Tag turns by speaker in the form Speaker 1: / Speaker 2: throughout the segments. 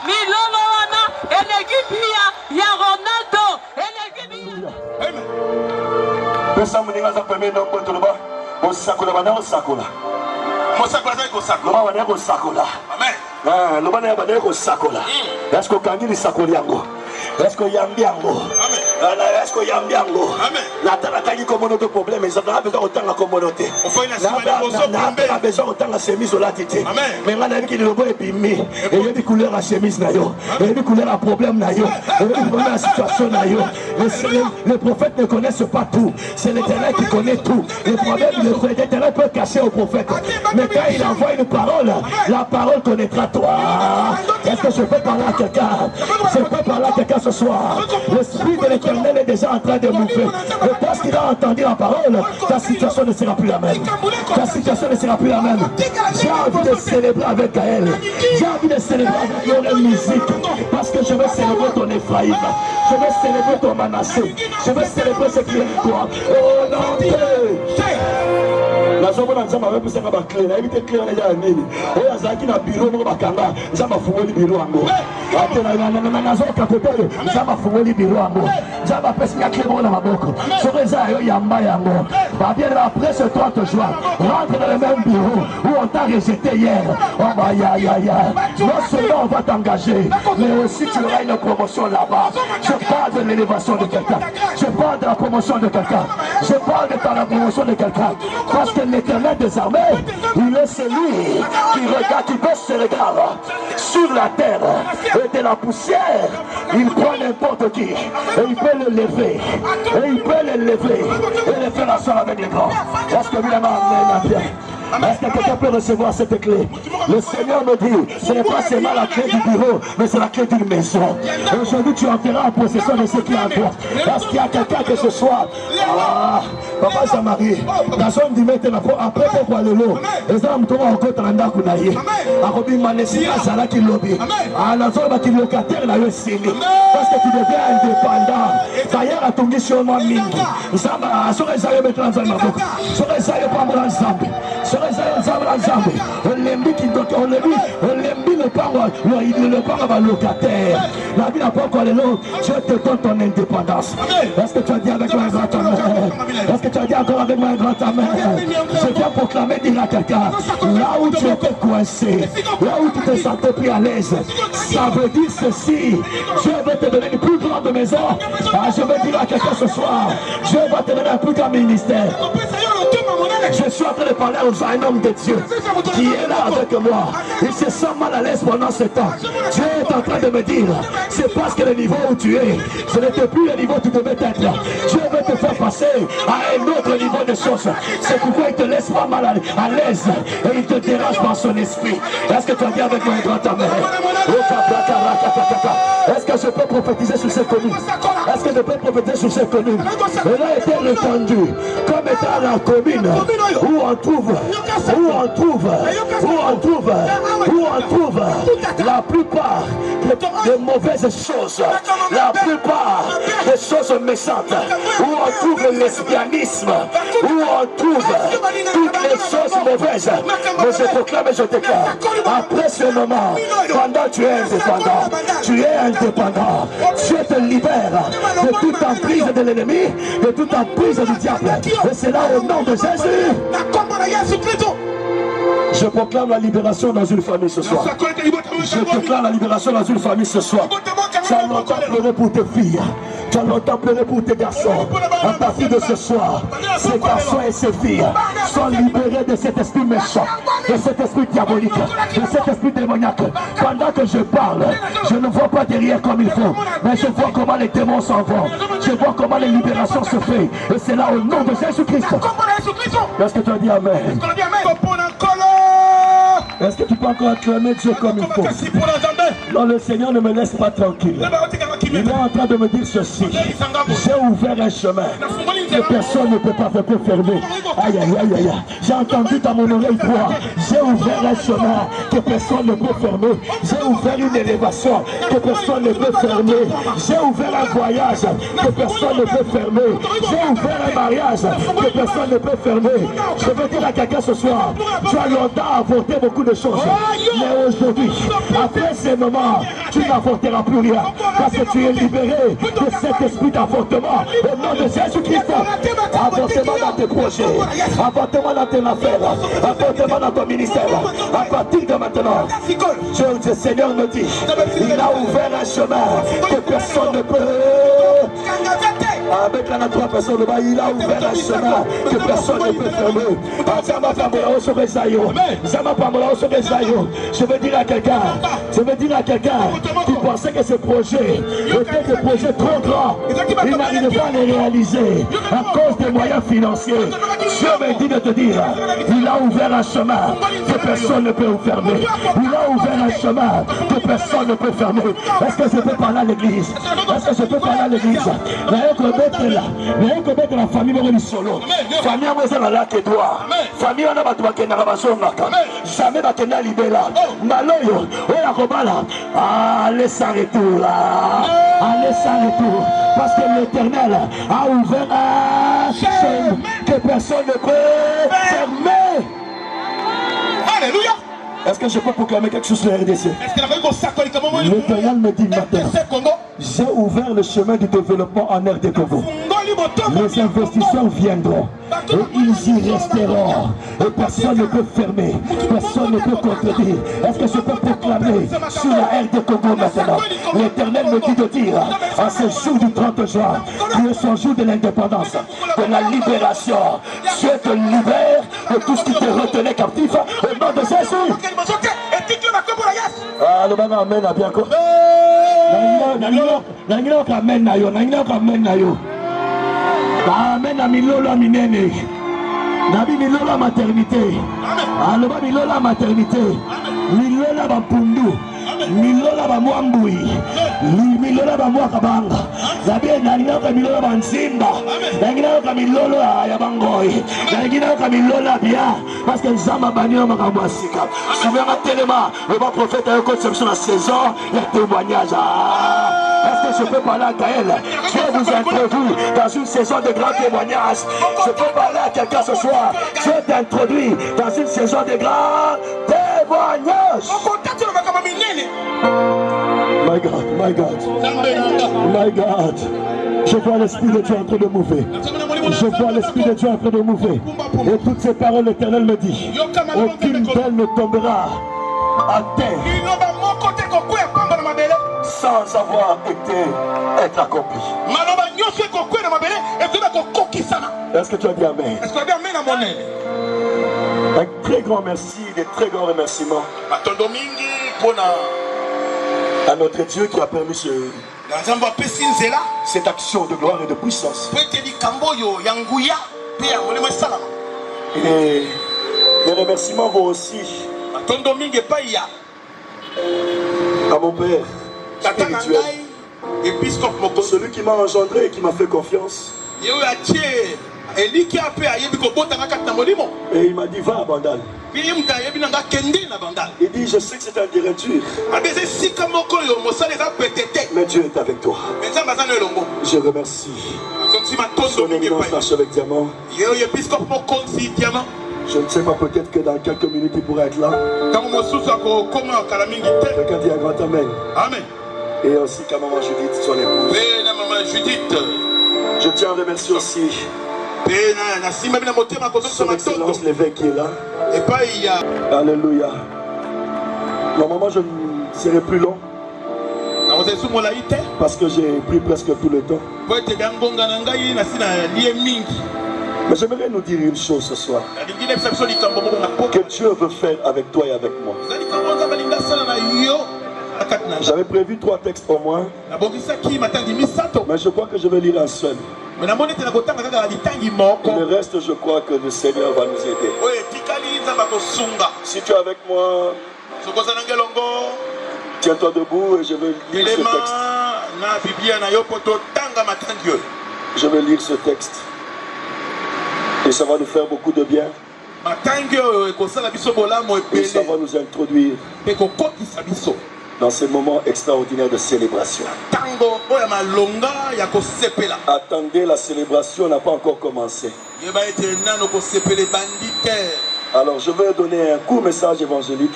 Speaker 1: Milolo wana, elegi pia ya Ronaldo, elegi Pesa muninga za premier nom pour tout le monde. Au sakola bana au sakola.
Speaker 2: Mon sakola ça au sakola.
Speaker 1: Mama bana au sakola.
Speaker 2: Amen.
Speaker 1: Ah, le bana bana au sakola. Est-ce que kangi li sakoli yango? Est-ce que yambiango? Amen. Est-ce que yambiango? Amen. La tala kangi communauté problème, ils ont besoin autant la communauté. On fait une semaine on a besoin autant la chemise au latité. Amen. Mais on a vu qu'il le beau et puis et il y a des couleurs à chemise nayo. Il y a des couleurs à problème nayo. Il y a des problèmes à situation nayo. Les prophètes ne connaissent pas tout. C'est l'Éternel qui connaît tout. Le problème, l'Éternel peut cacher au prophète. Mais quand il envoie une parole, la parole connaîtra toi. Est-ce que je peux parler à quelqu'un? Je peux parler à quelqu'un ce soir. L'Esprit de l'Éternel est déjà en train de mouver. Et parce qu'il a entendu la parole, ta situation ne sera plus la même. Ta situation ne sera plus la même. J'ai envie de célébrer avec Gaël. J'ai envie de célébrer avec la musique. Parce que je vais célébrer ton Ephraïm. Je vais célébrer ton Manassé. Je vais célébrer ce qui est en toi. Oh non, Dieu. La zone dans Zama veut pousser à la clé. La évité clé on est déjà amené. Et la zaki na bureau nous bakanga. Zama foué le bureau ango. Attends na zone kakoto. Zama foué le bureau ango. Zama pèse la clé dans ma bouche. Sur les airs yamba yango. Va bien après ce 30 juin. Rentre dans le même bureau où on t'a rejeté hier. Oh bah ya. Non seulement on va t'engager, mais aussi tu auras une promotion là-bas. Je parle de l'élévation de quelqu'un. Je parle de la promotion de quelqu'un. Je parle de la promotion de quelqu'un. Parce que l'Éternel des armées, il est celui qui regarde, qui baisse ses regards sur la terre et de la poussière. Il prend n'importe qui et il peut le lever. Et il peut le lever et le faire asseoir avec les grands. Est-ce que vous m'avez amené bien? Est-ce que quelqu'un peut recevoir cette clé? Le Seigneur me dit, ce n'est pas seulement la clé du bureau, mais c'est la clé d'une maison. Aujourd'hui, tu entreras en possession de ce qui est en toi. Est-ce qu'il y a quelqu'un que ce soit? Ah, Papa Jean-Marie, la zone du maître, après pourquoi le lot? Les hommes tombent encore dans la Kounaïe. Arobi Manessi, Azala qui lobby. Ah, la zone qui locataire, là, le signe. Parce que tu deviens indépendant. D'ailleurs, à ton mission, moi, Mingi. Zama, sur les aïeux, mettre dans un mabou. Sur les aïeux, pas dans ensemble. On l'aime qui doit, on l'aime le parent va locataire. La vie n'a pas encore les lots. Je te donne ton indépendance. Est-ce que tu as dit avec moi un grand amen? Est-ce que tu as dit encore avec moi un grand amen? Je viens proclamer, dire à quelqu'un, là où tu étais coincé, là où tu te sentais plus à l'aise, ça veut dire ceci. Dieu va te donner une plus grande maison. Ah, je vais dire à quelqu'un ce soir, Dieu va te donner un plus grand ministère. Je suis en train de parler aux un homme de Dieu qui est là avec moi. Il se sent mal à l'aise pendant ce temps. Dieu est en train de me dire, c'est parce que le niveau où tu es, ce n'était plus le niveau où tu devais être. Dieu veut te faire passer à un autre niveau de choses. C'est pourquoi il te laisse pas mal à l'aise et il te dérange par son esprit. Est-ce que tu as dit avec moi un grand amen? Est-ce que je peux prophétiser sur cette commune? Est-ce que je peux prophétiser sur cette commune? Elle a été répandue comme étant la commune où on trouve la plupart des mauvaises choses, la plupart des choses méchantes, où on trouve le lesbianisme, où on trouve toutes les choses mauvaises. Mais je proclame et je déclare, après ce moment, pendant tu es indépendant, Dieu te libère de toute emprise de l'ennemi, de toute emprise du diable. Et c'est là au nom de Jésus. Je proclame la libération dans une famille ce soir. Je proclame la libération dans une famille ce soir. Tu as longtemps pleuré pour tes filles. Tu as longtemps pleuré pour tes garçons. À partir de ce soir, ces garçons et ces filles sont libérés de cet esprit méchant, de cet esprit diabolique, de cet esprit démoniaque. Pendant que je parle, je ne vois pas derrière comme il faut, mais je vois comment les démons s'en vont. Je vois comment les libérations se font. Et c'est là au nom de Jésus-Christ. Est-ce que tu as dit Amen? Est-ce que tu peux encore acclamer Dieu comme il faut? Non, le Seigneur ne me laisse pas tranquille. Il est en train de me dire ceci. J'ai ouvert un chemin que personne ne peut pas fermer. Aïe, aïe, aïe, aïe. J'ai entendu dans mon oreille droite. J'ai ouvert un chemin que personne ne peut fermer. J'ai ouvert une élévation que personne ne peut fermer. J'ai ouvert un voyage que personne ne peut fermer. J'ai ouvert un mariage que personne ne peut fermer. Je veux dire à quelqu'un ce soir, tu as longtemps avorté beaucoup de choses. Mais aujourd'hui, après ces moments, tu n'avorteras plus rien. Parce que tu es libéré de cet esprit d'avortement. Au nom de Jésus-Christ. Avortement dans tes projets. Avortement dans tes affaires. Avortement dans ton ministère. À partir de maintenant, le Seigneur me dit, il a ouvert un chemin que personne ne peut. Avec la trois personnes, il a ouvert un chemin que personne ne peut fermer. Je veux dire à quelqu'un qui pensait que ce projet était des projets trop grands, il n'arrive pas à les réaliser à cause des moyens financiers. Je me dis de te dire, il a ouvert un chemin que personne ne peut fermer. Il a ouvert un chemin que personne ne peut fermer. Est-ce que je peux parler à l'église? Est-ce que je peux parler à l'église? La famille est solo. Famille est là que toi. Famille on a battu qui n'a pas jamais battu na libéla. Maloyo, oya kobala. Allez sans retour là. Allez sans retour. Parce que l'Éternel a ouvert un chemin que personne ne peut fermer.
Speaker 2: Alléluia.
Speaker 1: Est-ce que je peux proclamer quelque chose sur la RDC? L'Éternel me dit maintenant, j'ai ouvert le chemin du développement en RD Congo. Les investisseurs viendront et ils y resteront. Et personne ne peut fermer, personne ne peut contredire. Est-ce que je peux proclamer sur la RD Congo maintenant? L'Éternel me dit de dire, en ce jour du 30 juin, qui est son jour de l'indépendance, de la libération, Dieu te libère de tout ce qui te retenait captif au nom de Jésus. Ah, le bana amen a bien quoi. Nangilo kamen na yo, nangilo kamen na yo. Amen a milolo minene. Nabi milolo maternité. Aloba milolo maternité. Milolo bampundu. Milolo bamwambui. Milolo bamwakabanga. Nabi nangilo ka milolo bansimba. Nangilo ka milolo ya bangoi. Nangilo ka milolo bien. Parce que Zama Banyo Makamwasika. Souviens-moi tellement, le bon prophète a eu conception la saison, les témoignages. Est-ce que je peux parler à Gaël? Je vais vous introduire dans une saison de grands témoignages. Je peux parler à quelqu'un ce soir. Je vais t'introduire dans une saison de grands témoignages. My God, my God, my God. Je vois l'Esprit de Dieu en train de mouver. Je vois l'Esprit de Dieu en train de mouver. Et toutes ces paroles, l'Éternel me dit, aucune belle ne tombera à terre sans avoir être accompli. Est-ce que tu as dit Amen? Un très grand merci, des très grands remerciements à notre Dieu qui a permis cette action de gloire et de puissance. Et les remerciements vont aussi à mon Père spirituel, celui qui m'a engendré et qui m'a fait confiance. Et il m'a dit, va à Bandal. Il dit, je sais que c'est un terrain dur, mais Dieu est avec toi. Je remercie son éminence l'archevêque Diamant. Je ne sais pas, peut-être que dans quelques minutes il pourrait être là. Quelqu'un dit un grand Amen.
Speaker 2: Amen.
Speaker 1: Et aussi qu'à maman Judith, son épouse. Je tiens à remercier aussi son excellence l'évêque qui est là. Alléluia. Normalement je ne serai plus long, parce que j'ai pris presque tout le temps. Mais j'aimerais nous dire une chose ce soir, que Dieu veut faire avec toi et avec moi. J'avais prévu 3 textes au moins, mais je crois que je vais lire un seul. Le reste, je crois que le Seigneur va nous aider. Si tu es avec moi, tiens-toi debout et je vais lire ce texte. Je vais lire ce texte. Et ça va nous faire beaucoup de bien. Et ça va nous introduire dans ces moments extraordinaires de célébration. Attendez, la célébration n'a pas encore commencé. Alors je vais donner un court message évangélique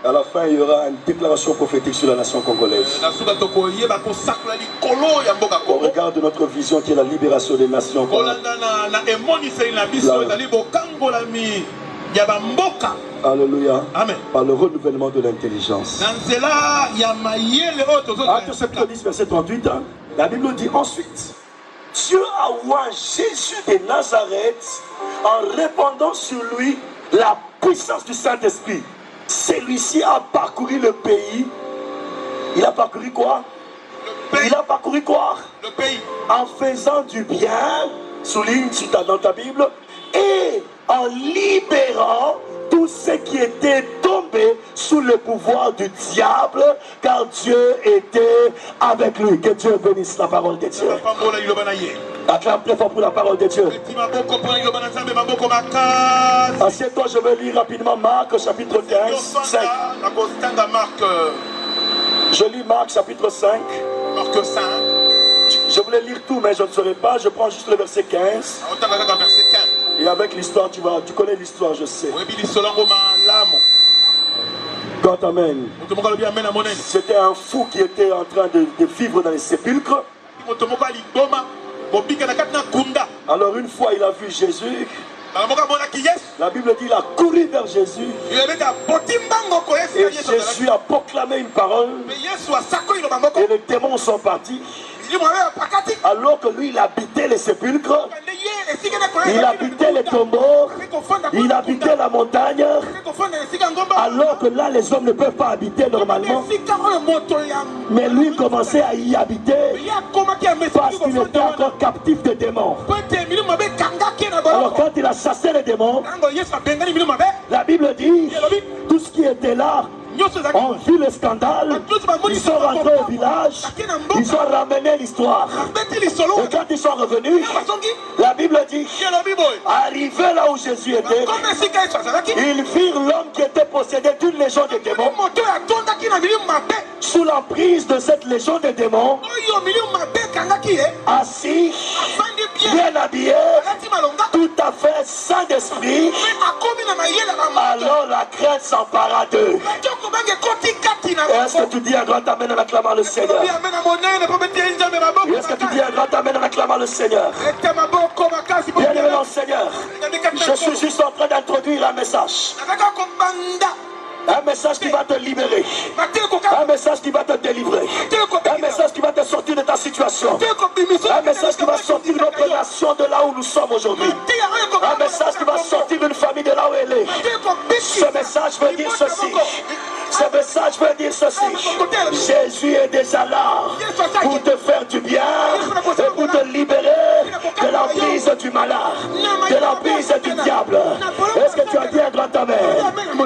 Speaker 1: À la fin, il y aura une déclaration prophétique sur la nation congolaise. Au regard de notre vision qui est la libération des nations. Alléluia.
Speaker 2: Amen.
Speaker 1: Par le renouvellement de l'intelligence. Actes chapitre 10, verset 38. La Bible dit ensuite, Dieu a oint Jésus de Nazareth en répandant sur lui la puissance du Saint-Esprit. Celui-ci a parcouru le pays. Il a parcouru quoi? Il a parcouru quoi?
Speaker 2: Le pays.
Speaker 1: En faisant du bien, souligne dans ta Bible, et en libérant tous ceux qui étaient tombés sous le pouvoir du diable, car Dieu était avec lui. Que Dieu bénisse la parole de Dieu. Acclame très fort pour la parole de Dieu. Assieds-toi, je vais lire rapidement Marc chapitre 15, 5. Je lis Marc chapitre 5.
Speaker 2: Marc 5.
Speaker 1: Je voulais lire tout, mais je ne saurais pas. Je prends juste le verset 15. Et avec l'histoire, tu connais l'histoire, je sais. Quand amen. C'était un fou qui était en train de vivre dans les sépulcres. Alors une fois, il a vu Jésus. La Bible dit qu'il a couru vers Jésus. Et Jésus a proclamé une parole. Et les démons sont partis. Alors que lui, il habitait les sépulcres. Il habitait les tombeaux. Il habitait la montagne. Alors que là, les hommes ne peuvent pas habiter normalement. Mais lui commençait à y habiter. Parce qu'il était encore captif de démons. Alors quand il a chassé les démons, la Bible dit, tout ce qui était là ont vu le scandale, ils sont rentrés au village, ils ont ramené l'histoire. Et quand ils sont revenus, la Bible dit, arrivé là où Jésus était, ils virent l'homme qui était possédé d'une légion de démons. Sous l'emprise de cette légion de démons, assis, bien habillé, tout à fait saint d'esprit, alors la crainte s'empara d'eux. Est-ce que tu dis un grand amen en acclamant le Seigneur? Est-ce que tu dis un grand amen en acclamant le Seigneur? Bien-aimé dans le Seigneur, je suis juste en train d'introduire un message. Un message qui va te libérer. Un message qui va te délivrer. Un message qui va te sortir de ta situation. Un message qui va sortir notre nation de là où nous sommes aujourd'hui. Un message qui va sortir une famille de là où elle est. Ce message veut dire ceci. Ce message veut dire ceci. Jésus est déjà là pour te faire du bien et pour te libérer de l'emprise du malade, de l'emprise du diable. Est-ce que tu as dit un grand amen?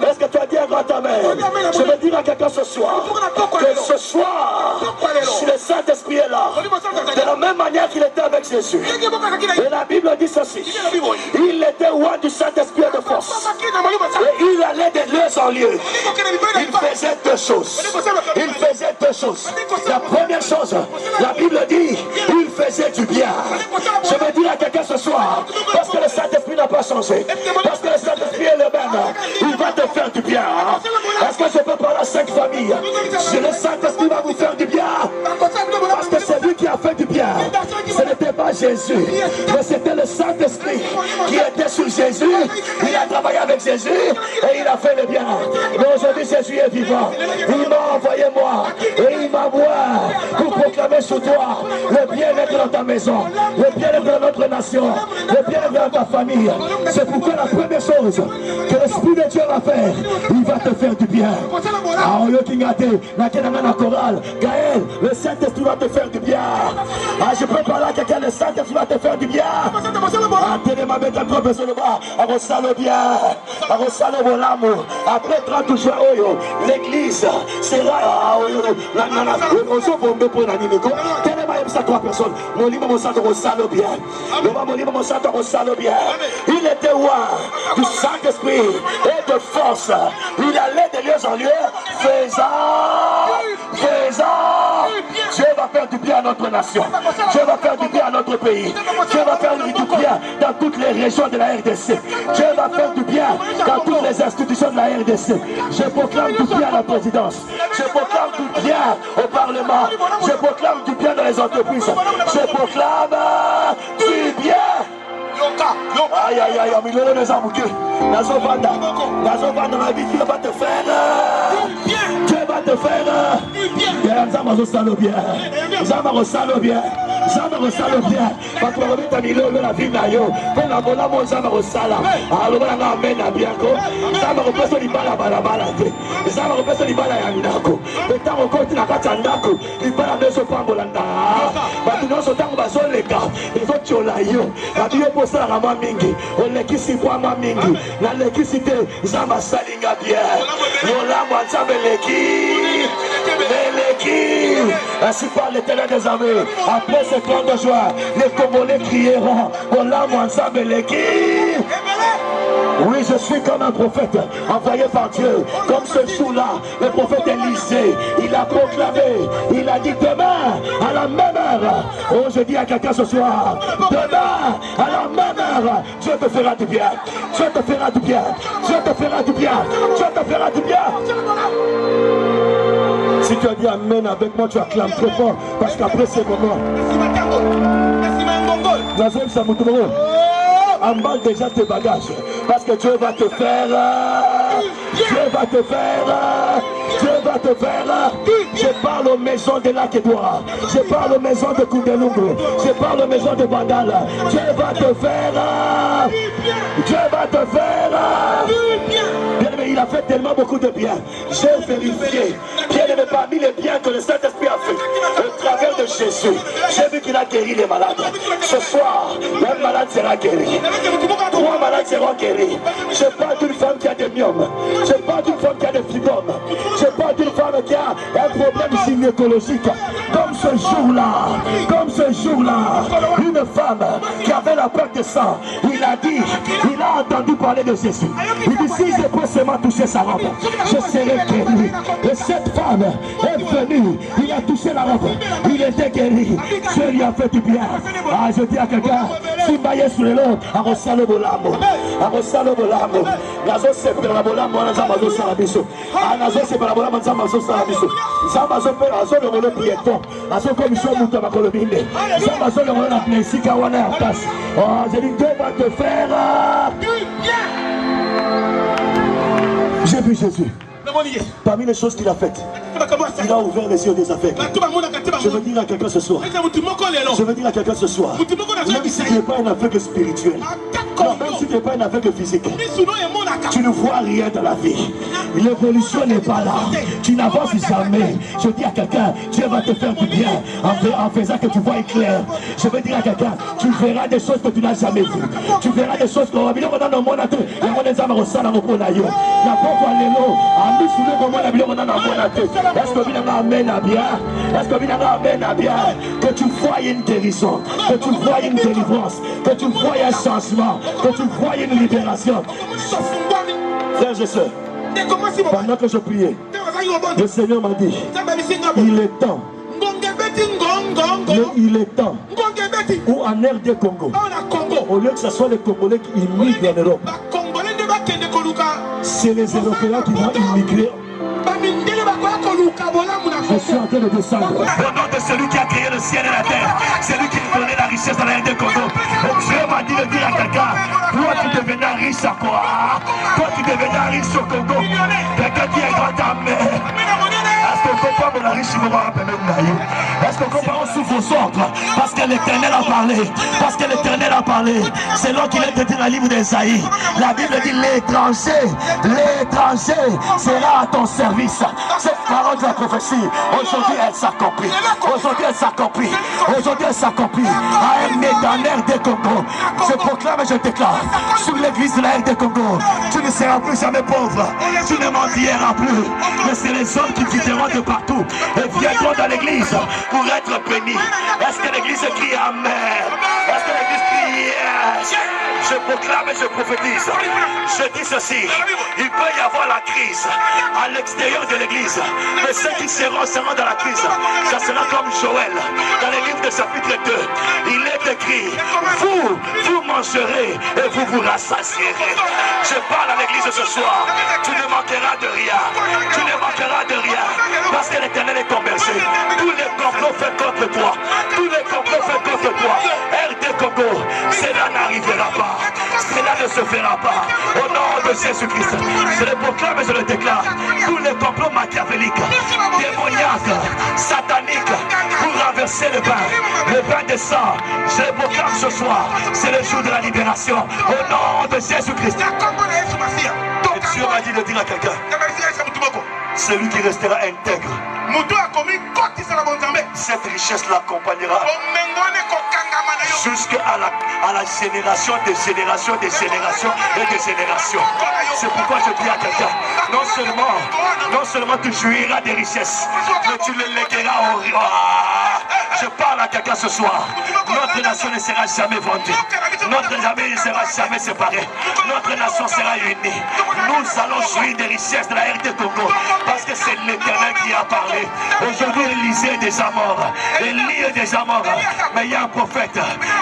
Speaker 1: Est-ce que tu as dit un grand amen? Je veux dire à quelqu'un ce soir que ce soir, si le Saint-Esprit est là, de la même manière qu'il était avec Jésus. Et la Bible dit ceci. Il était loin du Saint-Esprit de force. Et il allait de lieu en lieu. Il faisait deux choses. Il faisait deux choses. La première chose, la Bible dit, il faisait du bien. Je veux dire à quelqu'un ce soir, parce que le Saint-Esprit n'a pas changé, parce que le Saint-Esprit est le même, il va te faire du bien. Est-ce que je peux parler à 5 familles? Le Saint-Esprit va vous faire du bien. Parce que c'est lui qui a fait du bien. Ce n'était pas Jésus, mais c'était le Saint-Esprit qui était sur Jésus. Il a travaillé avec Jésus et il a fait le bien. Mais aujourd'hui, Jésus est vivant. Il m'a envoyé moi et il m'envoie pour proclamer sur toi le bien-être dans ta maison, le bien-être dans notre nation, le bien-être dans ta famille. C'est pourquoi la première chose que l'Esprit de Dieu va faire, il va te faire du bien. Ah, Gaël, le Saint-Esprit va te faire du bien. Ah, je peux parler à quelqu'un, le Saint-Esprit va te faire du bien. Après 30 jours, l'église sera. Il était loin du Saint-Esprit et de force. Il allait de lieu en lieu, faisant Dieu va faire du bien à notre nation. Dieu va faire du bien à notre pays. Dieu va faire du bien dans toutes les régions de la RDC. Dieu va faire du bien dans toutes les institutions de la RDC. Je proclame du bien à la présidence. Je proclame du bien au Parlement. Je proclame du bien dans les entreprises. Je proclame du bien. Aïe aïe aïe, mais le les amouqués. Nazovanda ma vie, Dieu va te faire. Dieu va te faire. Zama salo bien. Zama salo bien. Zama salo bien. Parce que on est milieu de la vie nayo. Pour la bonne amour Zama sala. Alors on a amené à bien ko. Zama repasse li bala bala bala. Zama repasse li bala yandako. Le temps on continue à katandako. Li bala beso pambolanda. Parce que nous sommes baso les gars. Il faut tchola yo. Parce que pour ça la mingi. On est qui si pour ma mingi. La l'électricité Zama salinga bien. Yola moi Zama ainsi par l'Éternel des armées. Après ce clan de joie, les Congolais crieront voilà moi ensemble l'équipe. Oui, je suis comme un prophète envoyé par Dieu. Comme ce jour-là, le prophète Élisée, il a proclamé, il a dit demain à la même heure. Oh, je dis à quelqu'un ce soir, demain à la même heure, Dieu te fera du bien. Dieu te fera du bien. Dieu te fera du bien. Dieu te fera du bien. Si tu as dit amen avec moi, tu acclames très fort. Parce qu'après ce moment, emballe déjà tes bagages. Parce que Dieu va te faire. Dieu va te faire. Dieu va te faire. Je parle aux maisons de Lac-et-Doigt. Je parle aux maisons de Koudelungu. Je parle aux maisons de Bandal. Dieu va te faire. Dieu va te faire. Il a fait tellement beaucoup de bien. J'ai vérifié qu'il n'y avait pas mis les biens que le Saint-Esprit a fait au travers de Jésus. J'ai vu qu'il a guéri les malades. Ce soir, un malade sera guéri. 3 malades seront guéris. Je parle d'une femme qui a des myomes. Je parle d'une femme qui a des fibromes. Je parle d'une femme qui a un problème gynécologique. Comme ce jour-là, une femme qui avait la perte de sang, il a dit, il a entendu parler de Jésus. Il dit, si je peux seulement toucher sa robe, je serai guéri. Et cette femme est venue, il a touché la robe, il était guéri. Dieu lui a fait du bien. Ah, je dis à quelqu'un, si maillé sur le lot, à Rosalo Bolamo, Nazo c'est pour la Bolamo, Nazo Salabiso, Nazo c'est pour la Bolamo, Nazo Salabiso, Nazo le rôle piéton, Nazo commission Moutama Colomine, Nazo le rôle appelé Sikawana Atas. Oh, j'ai dit, Dieu va te faire. J'ai vu Jésus. Parmi les choses qu'il a faites, il a ouvert les yeux des aveugles. Je veux dire à quelqu'un ce soir. Je veux dire à quelqu'un ce soir. Même si tu n'es pas un aveugle spirituel, non, même si tu n'es pas un aveugle physique, tu ne vois rien dans la vie. L'évolution n'est pas là. Tu n'avances jamais. Je dis à quelqu'un, Dieu va te faire du bien en faisant que tu vois clair. Je veux dire à quelqu'un, tu verras des choses que tu n'as jamais vues. Tu verras des choses que que tu vois une guérison, que tu vois une délivrance, que tu vois un changement, que tu vois une libération. Frères et sœurs, pendant que je priais, le Seigneur m'a dit, il est temps. Mais il est temps où en RD Congo, au lieu que ce soit les Congolais qui immigrent en Europe, c'est les Européens qui vont immigrer. Je suis en train de descendre. Au nom de celui qui a créé le ciel et la terre, celui qui a donné la richesse dans la RD Congo. Dieu m'a dit de dire à quelqu'un, toi tu deviendras riche à quoi? Toi tu deviendras riche au Congo. Quelqu'un qui est grand à mer. Est-ce qu'on comprend mon riche Est-ce qu'on comprend sous vos ordres? Parce que l'Éternel a parlé. Parce que l'Éternel a parlé. C'est là qu'il est dit dans le livre d'Ésaïe. La Bible dit l'étranger sera à ton service. Cette parole de la prophétie, aujourd'hui elle s'accomplit. Aujourd'hui elle s'accomplit. Aujourd'hui elle s'accomplit. À un médanaire des Congo. Je proclame et je déclare sur l'église de la RD Congo. Tu ne seras plus jamais pauvre. Tu ne mendieras plus. Mais c'est les hommes qui quitteront de partout et viendront dans l'église pour être bénis. Est-ce que l'église crie Amen? Est-ce que l'église crie Yes? Je proclame et je prophétise. Je dis ceci. Il peut y avoir la crise à l'extérieur de l'église. Mais ceux qui seront dans la crise. Ça sera comme Joël. Dans les livres de chapitre 2. Il est écrit. Vous mangerez et vous vous rassasierez. Je parle à l'église ce soir. Tu ne manqueras de rien. Tu ne manqueras de rien. Parce que l'Éternel est ton berger. Tous les complots faits contre toi. Tous les complots faits contre toi. RD Congo. Cela n'arrivera pas. Cela ne se fera pas. Au nom de Jésus-Christ. Je le proclame et je le déclare. Tous les complots machiavéliques, démoniaques, sataniques, pour renverser le pain de sang. Je le proclame ce soir. C'est le jour de la libération. Au nom de Jésus-Christ. Et Dieu m'a dit de dire à quelqu'un. Celui qui restera intègre. Cette richesse l'accompagnera jusqu'à la génération des générations des générations et des générations. C'est pourquoi je dis à quelqu'un, non seulement tu jouiras des richesses, mais tu les légueras au roi. Je parle à quelqu'un ce soir. Notre nation ne sera jamais vendue. Notre nation ne sera jamais séparée. Notre nation sera unie. Nous allons jouir des richesses de la RD Congo parce que c'est l'Éternel qui a parlé. Aujourd'hui, Élisée est déjà mort. Élie est déjà mort. Mais il y a un prophète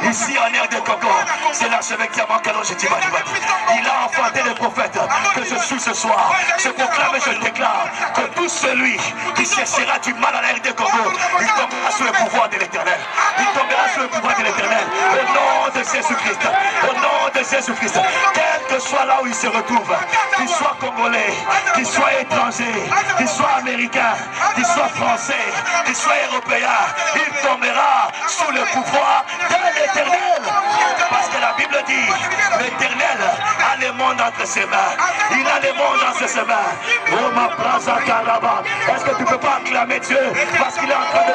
Speaker 1: ici en RD Congo. C'est l'archevêque Diamant Kalonji Tibadibadi. Il a enfanté le prophète que je suis ce soir. Je proclame et je déclare que tout celui qui cherchera du mal à la RD Congo, il tombera sous le pouvoir de l'Éternel. Il tombera sous le pouvoir de l'Éternel. Au nom de Jésus-Christ. Au nom de Jésus-Christ. Quel que soit là où il se retrouve, qu'il soit congolais, qu'il soit étranger, qu'il soit américain, qu'il soit français, qu'il soit européen, il tombera sous le pouvoir de l'Éternel. Parce que la Bible dit, l'Éternel a le monde entre ses mains. Il a le monde entre ses mains. Oh ma plaza Karaba. Est-ce que tu ne peux pas acclamer Dieu parce qu'il est en train de...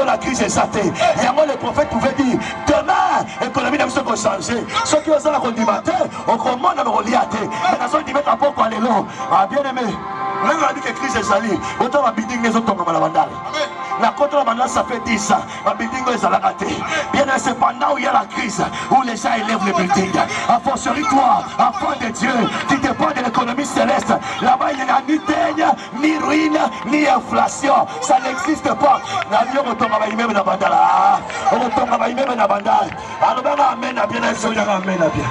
Speaker 1: La crise est satée. Il y a moi le prophète pouvait dire, demain, l'économie n'a pas changé. Ceux qui ont ça la condimentaire, on commence à me reliater. Mais dans son dimanche, à pourquoi les longs. Ah bien aimé. Même on a dit que crise est salie. Autant ma building les autres tombent à la vandale. La contre la bandale, ça fait 10 ans. Ma building est à la raté. Bien c'est pendant où il y a la crise, où les gens élèvent les buildings. A fortiori toi, enfant de Dieu, qui dépend de l'économie céleste. Là-bas, il n'y a ni daigne, ni ruine, ni inflation. Ça n'existe pas. L'avion retombe à même la bandale. On retombe à même la bandale. Alors, ben, amen, à bien, amen, à bien.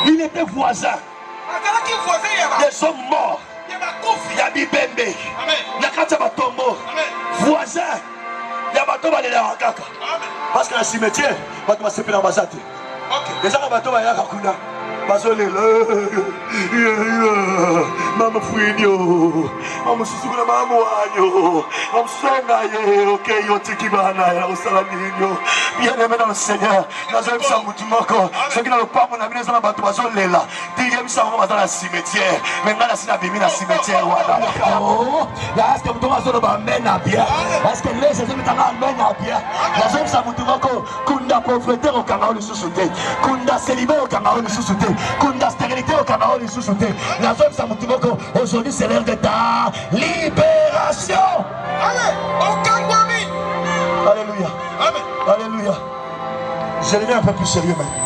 Speaker 1: Il était voisin. Des hommes morts. Il y a Bibembe. Il y a Katabatombo. Voisin. Il y a Batomba de la Wakaka. Parce que dans le cimetière, il va se faire l'ambassade. Les gens qui Batomba de la Wakaka. Basolé, maman fouinio, maman susukuna maman wanyo, maman songaye, ok, yo tikibana, yo salamino. Bien aimé dans le Seigneur, nous avons ça moutumoko. Ceux qui n'ont pas mon ami, nous avons battu basolé là. Dixième ça on va dans le cimetière. Maintenant la sina bimi dans le cimetière voilà. Oh, là est-ce que vous devez sur le mène à bien? Est-ce que les gens mettent à mène à bien? Nous avons ça moutumoko. Kunda pauvreté au Canada le sous-souté. Kunda célibat au Canada le sous-souté. Kunda stérilité au Cameroun, ils sous-souté. La zone Samutimoko, aujourd'hui c'est l'heure de ta libération. Alléluia. Amen. Alléluia. Je deviens un peu plus sérieux maintenant.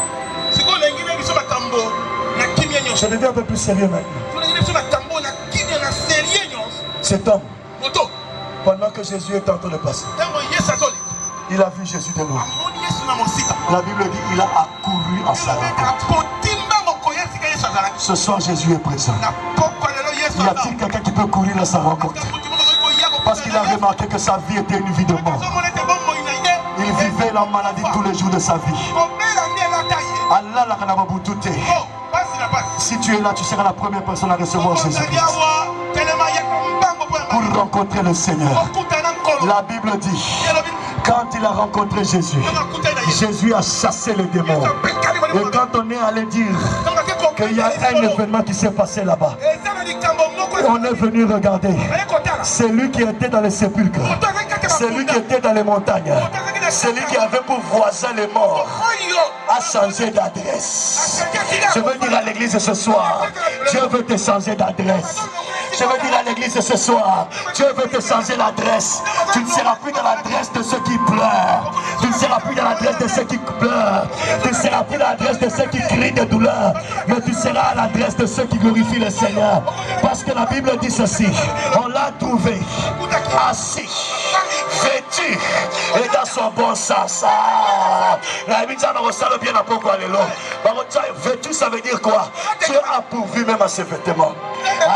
Speaker 1: Je deviens un peu plus sérieux maintenant. Cet homme, pendant que Jésus est en train de passer, il a vu Jésus de loin. La Bible dit qu'il a accouru à sa rencontre. Ce soir, Jésus est présent. Y a-t-il quelqu'un qui peut courir à sa rencontre? Parce qu'il a remarqué que sa vie était une vie de mort. Il vivait la maladie tous les jours de sa vie. Allah la kanababutute. Si tu es là, tu seras la première personne à recevoir Jésus-Christ pour rencontrer le Seigneur. La Bible dit, quand il a rencontré Jésus, Jésus a chassé les démons. Et quand on est allé dire qu'il y a un événement qui s'est passé là-bas, on est venu regarder. C'est lui qui était dans les sépulcres. C'est lui qui était dans les montagnes. C'est lui qui avait pour voisin les morts. A changé d'adresse. Je veux dire à l'église ce soir, Dieu veut te changer d'adresse. Je veux dire à l'église ce soir, Dieu veut te changer l'adresse. Tu ne seras plus dans l'adresse de ceux qui pleurent. Tu ne seras plus dans l'adresse de ceux qui pleurent. Tu ne seras plus dans l'adresse de ceux qui crient de douleur. Mais tu seras à l'adresse de ceux qui glorifient le Seigneur. Parce que la Bible dit ceci. On l'a trouvé assis, vêtu et dans son bon sens. La Bible dit bien à pourquoi les lots. Vêtu, ça veut dire quoi? Dieu a pourvu même à ses vêtements.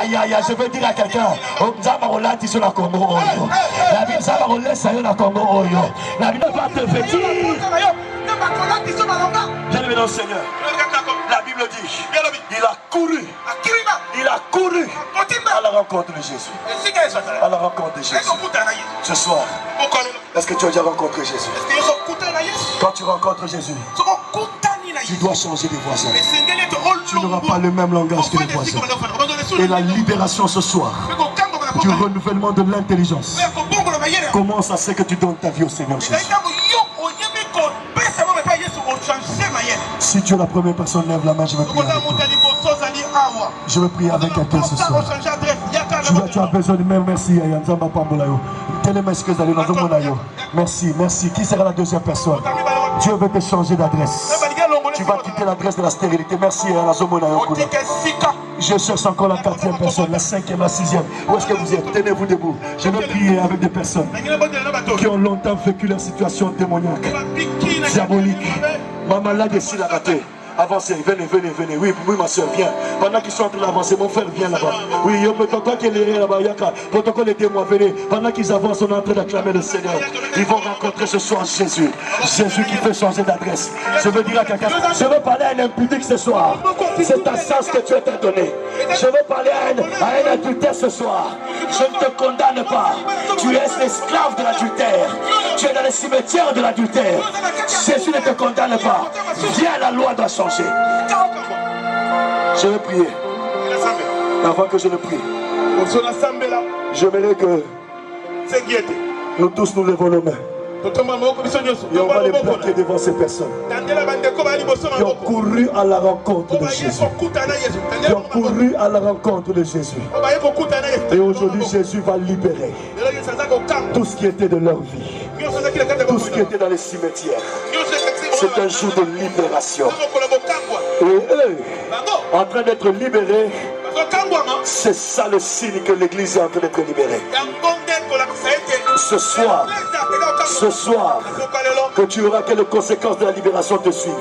Speaker 1: Aïe aïe aïe, je veux dire à quelqu'un, la Bible dit la Congo Oyo. La Bible dit la Congo Oyo. La Bible va te vêtir. Bien-aimé dans le Seigneur, la Bible dit, il a couru. Il a couru à la rencontre de Jésus. À la rencontre de Jésus. Ce soir, est-ce que tu as déjà rencontré Jésus? Quand tu rencontres Jésus, tu dois changer de voisin. Tu n'auras pas le même langage que les voisins. Et la libération ce soir, du renouvellement de l'intelligence, commence à ce que tu donnes ta vie au Seigneur Jésus. Si tu es la première personne, lève la main, je vais prier avec toi. Je vais prier avec quelqu'un ce soir. Tu as besoin de même merci. Merci, merci. Qui sera la deuxième personne? Dieu veut te changer d'adresse. Tu vas quitter l'adresse de la stérilité. Merci à la Zomona. Je cherche encore la quatrième personne, la cinquième, la sixième. Où est-ce que vous êtes? Tenez-vous debout. Je vais prier avec des personnes qui ont longtemps vécu leur situation démoniaque, diabolique. Maman l'a décidé la rater. Avancez, venez, venez, venez. Oui, oui, ma soeur, viens. Pendant qu'ils sont en train d'avancer, mon frère, viens là-bas. Oui, il y a un protocole qui est là-bas. Il y a un protocole de témoins, venez. Pendant qu'ils avancent, on est en train d'acclamer le Seigneur. Ils vont rencontrer ce soir Jésus. Jésus qui peut changer d'adresse. Je veux dire à quelqu'un, je veux parler à un impudique ce soir. C'est ta chance que tu as donné. Je veux parler à un adultère ce soir. Je ne te condamne pas. Tu es l'esclave de l'adultère. Tu es dans le cimetière de l'adultère. Jésus ne te condamne pas. Viens, la loi doit changer. Je vais prier. Avant que je le prie, j'aimerais que nous tous nous levons nos mains. Et on va les plaquer devant ces personnes qui ont couru à la rencontre de Jésus. Qui ont couru à la rencontre de Jésus. Et aujourd'hui, Jésus va libérer tout ce qui était de leur vie. Tout ce qui était dans les cimetières. C'est un jour de libération. Et eux, en train d'être libérés, c'est ça le signe que l'Église est en train d'être libérée. Ce soir, que tu auras que les conséquences de la libération te suivent.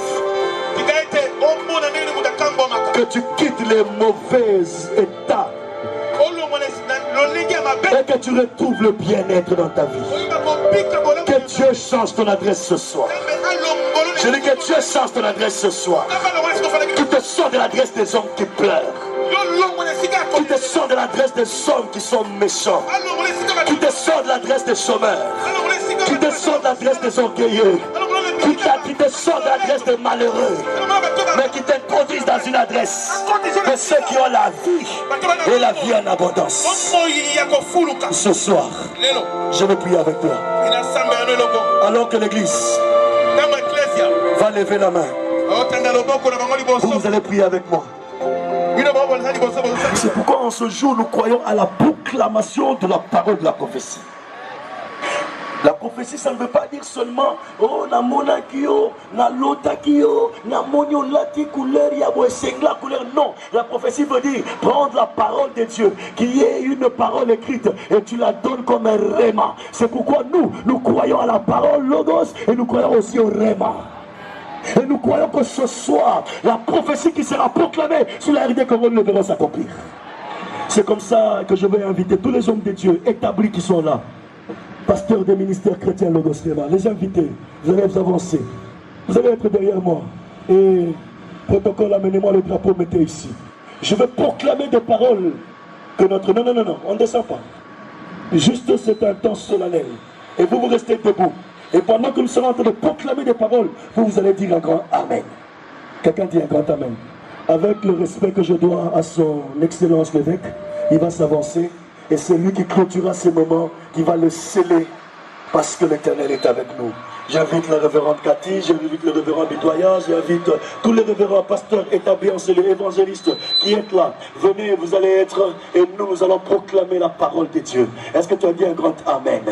Speaker 1: Que tu quittes les mauvais états. Et que tu retrouves le bien-être dans ta vie. Que Dieu change ton adresse ce soir. Je dis que Dieu change ton adresse ce soir. Tu te sors de l'adresse des hommes qui pleurent. Tu te sors de l'adresse des hommes qui sont méchants. Tu te sors de l'adresse des chômeurs. Tu te sors de l'adresse des orgueilleux. Tu te sors de l'adresse des malheureux. Mais qui t'introduisent dans une adresse de ceux qui ont la vie et la vie en abondance. Ce soir, je vais prier avec toi. Alors que l'Église va lever la main, vous allez prier avec moi. C'est pourquoi en ce jour nous croyons à la proclamation de la parole de la prophétie. La prophétie, ça ne veut pas dire seulement oh na monakio, na lotakio, na monio lati couleur, yabo sengla couleur. Non, la prophétie veut dire prendre la parole de Dieu, qui est une parole écrite, et tu la donnes comme un réma. C'est pourquoi nous croyons à la parole logos et nous croyons aussi au réma. Et nous croyons que ce soir, la prophétie qui sera proclamée sur la RD Congo ne devra s'accomplir. C'est comme ça que je vais inviter tous les hommes de Dieu établis qui sont là. Pasteurs des ministères chrétiens Logos Réma, les invités, vous allez vous avancer. Vous allez être derrière moi. Et protocole, amenez-moi le drapeau, mettez ici. Je vais proclamer des paroles que notre... Non, on ne descend pas. Juste c'est un temps solennel. Et vous restez debout. Et pendant que nous serons en train de proclamer des paroles, vous allez dire un grand Amen. Quelqu'un dit un grand Amen. Avec le respect que je dois à son excellence l'évêque, il va s'avancer. Et c'est lui qui clôturera ces moments, qui va le sceller, parce que l'Éternel est avec nous. J'invite la révérende Cathy, j'invite le révérend Bitoya, j'invite tous les révérends pasteurs établis en cellule, évangélistes qui êtes là. Venez, vous allez être, et nous allons proclamer la parole de Dieu. Est-ce que tu as dit un grand Amen?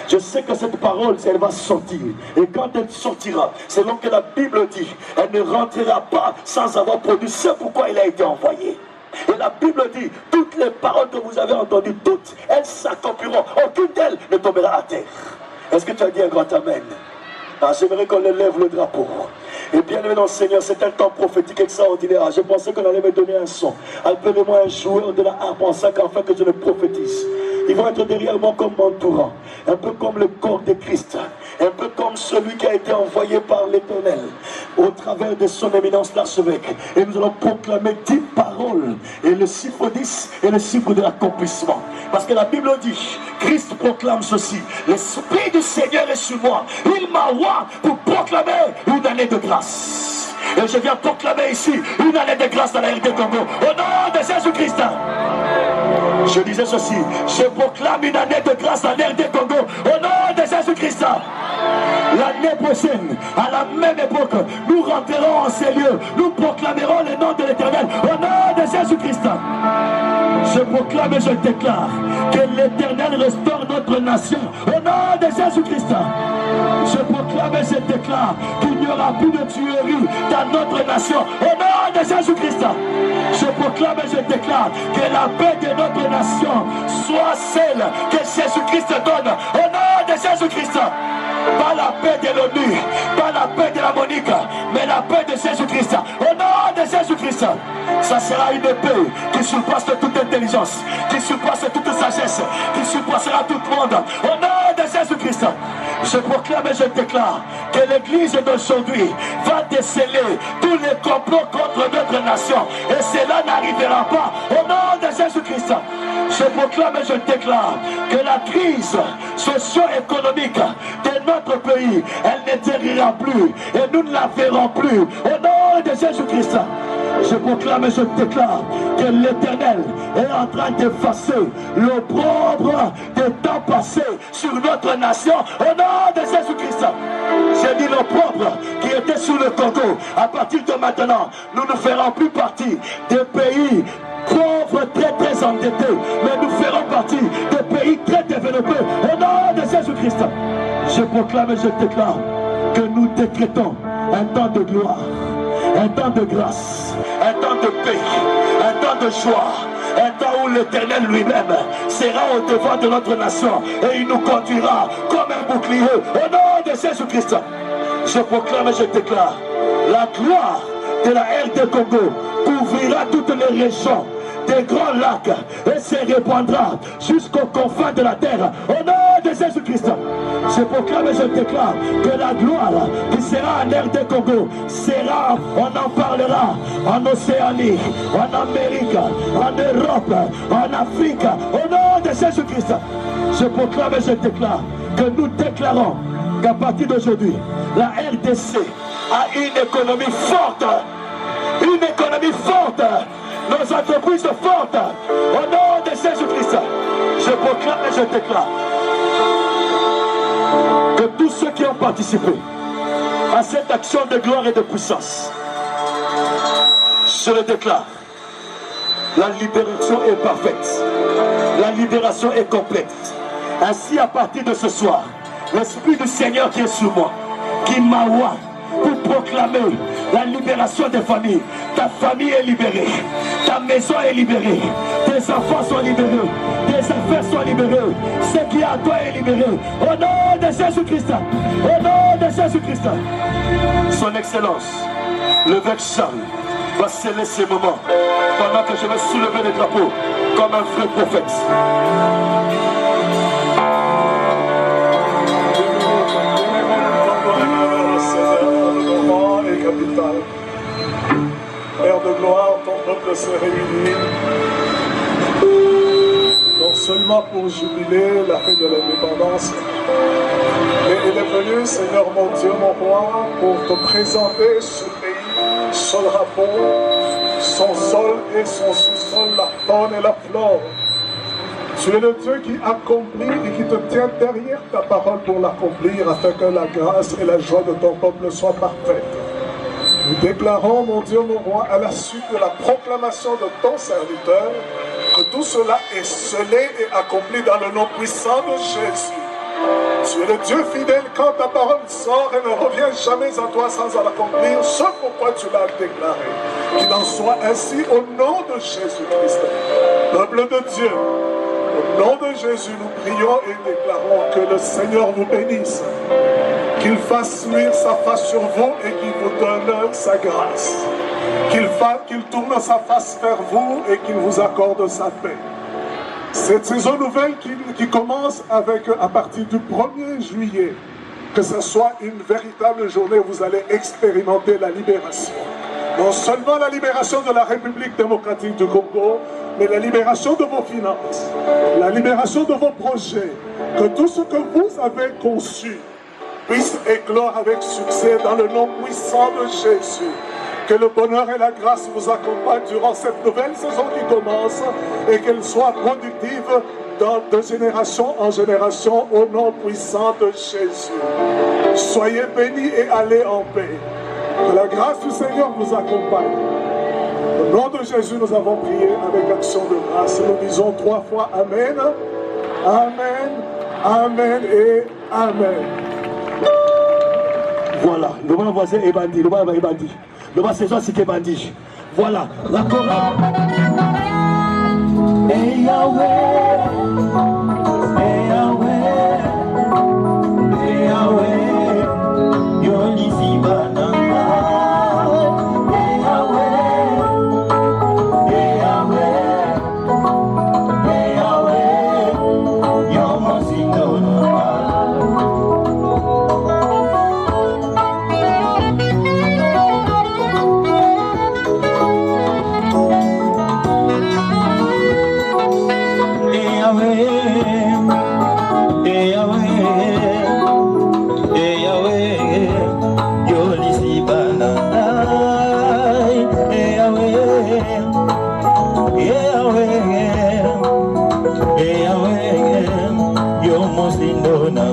Speaker 1: Je sais que cette parole, elle va sortir. Et quand elle sortira, selon que la Bible dit, elle ne rentrera pas sans avoir produit ce pourquoi elle a été envoyée. Et la Bible dit, toutes les paroles que vous avez entendues, toutes, elles s'accompliront. Aucune d'elles ne tombera à terre. Est-ce que tu as dit un grand Amen? J'aimerais qu'on élève le drapeau. Et bien aimé dans le Seigneur, c'est un temps prophétique extraordinaire. Je pensais qu'on allait me donner un son. Appelez-moi un joueur de la harpe en sac afin que je le prophétise. Ils vont être derrière moi comme m'entourant. Un peu comme le corps de Christ. Un peu comme celui qui a été envoyé par l'Éternel au travers de son éminence l'archevêque. Et nous allons proclamer 10 paroles. Et le chiffre 10 est le chiffre de l'accomplissement. Parce que la Bible dit, Christ proclame ceci. L'Esprit du Seigneur est sur moi. Il m'a oint pour proclamer une année de grâce. Et je viens proclamer ici une année de grâce dans la RD Congo. Au nom de Jésus-Christ. Je disais ceci, je proclame une année de grâce dans la RD Congo. Au nom de Jésus-Christ. L'année prochaine, à la même époque, nous rentrerons en ces lieux. Nous proclamerons le nom de l'Éternel. Au nom de Jésus-Christ. Je proclame et je déclare que l'Éternel restaure notre nation. Au nom de Jésus-Christ. Je proclame et je déclare qu'il n'y aura plus de tuerie dans notre nation. Au nom de Jésus-Christ. Je proclame et je déclare que la paix de notre nation soit celle que Jésus-Christ donne. Au nom de Jésus-Christ. Pas la paix de l'ONU, pas la paix de la Monique, mais la paix de Jésus-Christ. Au nom de Jésus-Christ. Ça sera une paix qui surpasse toute intelligence, qui surpasse toute sagesse, qui surpassera tout le monde. Au nom de Jésus-Christ. Je proclame et je déclare que l'église d'aujourd'hui va déceler tous les complots contre notre nation. Et cela n'arrivera pas. Au nom de Jésus-Christ. Je proclame et je déclare que la crise socio-économique de notre pays, elle ne guérira plus. Et nous ne la verrons plus. Au nom de Jésus-Christ. Je proclame et je déclare que l'Éternel est en train d'effacer l'opprobre des temps passés sur notre nation. Au nom de Jésus-Christ. J'ai dit l'opprobre qui était sur le Congo. À partir de maintenant, nous ne ferons plus partie des pays pauvres, très endettés, mais nous ferons partie des pays très développés. Au nom de Jésus-Christ. Je proclame et je déclare que nous décrétons un temps de gloire, un temps de grâce, un temps de paix, un temps de joie, un temps où l'Éternel lui-même sera au devant de notre nation et il nous conduira comme un bouclier. Au nom de Jésus-Christ. Je proclame et je déclare la gloire de la RD Congo couvrira toutes les régions des grands lacs et se répandra jusqu'aux confins de la terre. Au nom de Jésus-Christ. Je proclame et je déclare que la gloire qui sera en RD Congo sera, on en parlera en Océanie, en Amérique, en Europe, en Afrique. Au nom de Jésus-Christ. Je proclame et je déclare que nous déclarons qu'à partir d'aujourd'hui, la RDC a une économie forte. Une économie forte. Nos entreprises fortes. Au nom de Jésus-Christ. Je proclame et je déclare que tous ceux qui ont participé à cette action de gloire et de puissance, je le déclare, la libération est parfaite. La libération est complète. Ainsi, à partir de ce soir, l'Esprit du Seigneur qui est sur moi, qui m'a oint pour proclamer la libération des familles. Ta famille est libérée, ta maison est libérée, tes enfants sont libérés, tes affaires sont libérées, ce qui est à toi est libéré. Au nom de Jésus-Christ, au nom de Jésus-Christ. Son Excellence, l'évêque Charles, va sceller ces moments pendant que je vais soulever le drapeau comme un vrai prophète.
Speaker 3: Père de gloire, ton peuple s'est réuni, non seulement pour jubiler la fête de l'indépendance, mais il est venu, Seigneur mon Dieu, mon roi, pour te présenter ce pays, ce drapeau, son sol et son sous-sol, la faune et la flore. Tu es le Dieu qui accomplit et qui te tient derrière ta parole pour l'accomplir afin que la grâce et la joie de ton peuple soient parfaites. Nous déclarons, mon Dieu, mon roi, à la suite de la proclamation de ton serviteur, que tout cela est scellé et accompli dans le nom puissant de Jésus. Tu es le Dieu fidèle quand ta parole sort et ne revient jamais à toi sans l'accomplir, ce pourquoi tu l'as déclaré. Qu'il en soit ainsi au nom de Jésus-Christ. Peuple de Dieu, au nom de Jésus, nous prions et déclarons que le Seigneur vous bénisse, qu'il fasse luire sa face sur vous et qu'il vous donne sa grâce, qu'il tourne sa face vers vous et qu'il vous accorde sa paix. Cette saison nouvelle qui commence à partir du 1er juillet, que ce soit une véritable journée où vous allez expérimenter la libération. Non seulement la libération de la République démocratique du Congo, mais la libération de vos finances, la libération de vos projets, que tout ce que vous avez conçu puisse éclore avec succès dans le nom puissant de Jésus. Que le bonheur et la grâce vous accompagnent durant cette nouvelle saison qui commence et qu'elle soit productive de génération en génération au nom puissant de Jésus. Soyez bénis et allez en paix. Que la grâce du Seigneur vous accompagne. Au nom de Jésus, nous avons prié avec action de grâce. Nous disons 3 fois Amen, Amen, Amen et Amen.
Speaker 1: Voilà, le bon voisin est bandit, le bon est bandit. Le bon saison c'est qui est bandit. Voilà, la chorale.
Speaker 4: Hey Yahweh, hey Yahweh, hey Yahweh, Yolisi Bananga. Hey Yahweh, hey Yahweh, hey Yahweh, Yomosindona.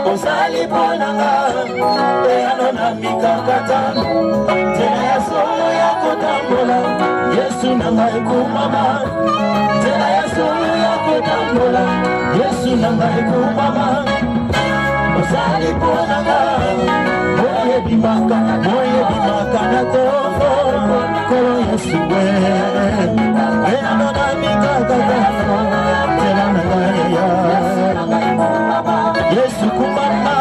Speaker 4: Ozali ponanga, eano na mikakata, tena ya solo ya kotambola, Yesu nanga ekumama, tena ya solo ya kotambola, Yesu nanga ekumama. Ozali ponanga, moye bimaka, Yesu Eanona mikakatano Tela nangaya Yesu kumama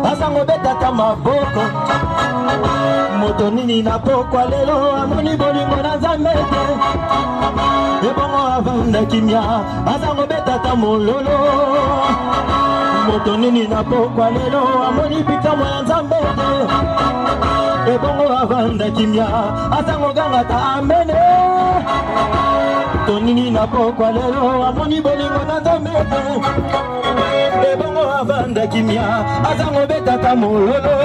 Speaker 4: Asango betata maboko moto nini na pokwa lelo amoni bolingo na Nzambe ebongo avanda kimia asango betata mololo moto nini na pokwa lelo amoni bikamwa ya Nzambe ebongo avanda kimia asango gangata amene moto nini na pokwa lelo amoni bolingo na Nzambe ebongo avanda kimia azango betata mololo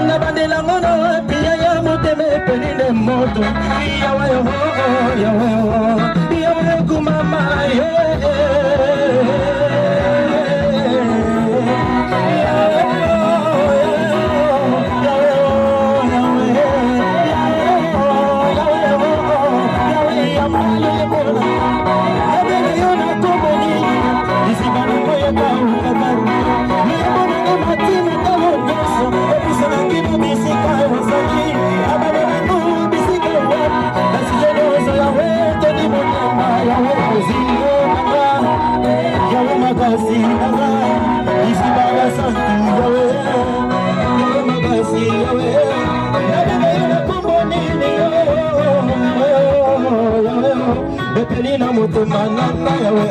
Speaker 4: na bandela ngono pia ya moteme penine moto yawe kumama Pelina mutemana yawe